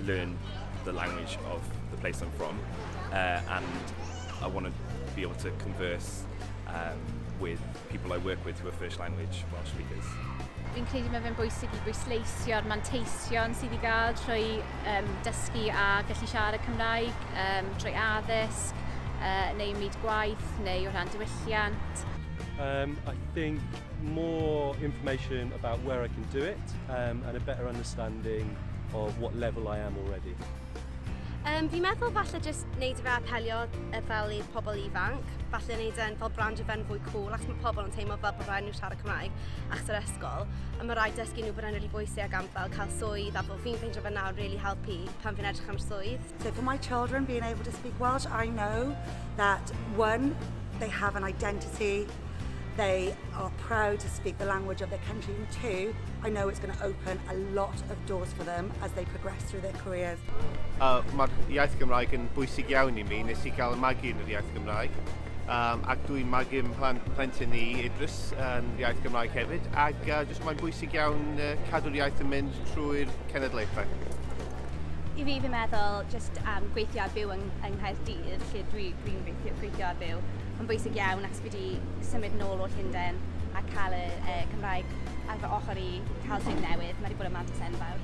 learn the language of the place I'm from, and I want to be able to converse with people I work with who are first language Welsh speakers. Fi'n credu mae fe'n bwysig I bwysleisio'r manteision sydd I gael trwy dysgu a gallu siarad Cymraeg, trwy addysg, neu ym myd gwaith, neu o ran diwylliant. I think more information about where I can do it and a better understanding of what level I am already. Fi'n meddwl falle jyst wneud fe apelio fel i'r pobl ifanc, falle wneud e'n fel brand fe'n fwy cool, achos mae pobl yn teimlo fel bod rhaid nhw siarad Cymraeg achos yr ysgol, a mae rhaid dysgu nhw bod e'n really bwysig am fel cael swydd, a bod fi'n ffeindio fe nawr really helpu pan fi'n edrych am swydd. So for my children being able to speak Welsh, I know that one, they have an identity, they are proud to speak the language of their country, and two, I know it's going to open a lot of doors for them as they progress through their careers. Mae'r iaith Gymraeg yn bwysig iawn I mi, nes I gael y magu yn yr iaith Gymraeg, ac dwi'n magu'n plentyn I Idris yn iaith Gymraeg hefyd, ac jyst mae'n bwysig iawn cadw'r iaith yn mynd trwy'r cenedlaethau. I fi fi'n meddwl just gweithio a byw yng Nghaerdydd, lle dwi'n gweithio a byw. Mae'n bwysig iawn ac fi wedi symud nôl o'r Llundain a cael y Cymraeg ar fy ochr I cael swydd newydd. Mae wedi bod yn mantais enfawr.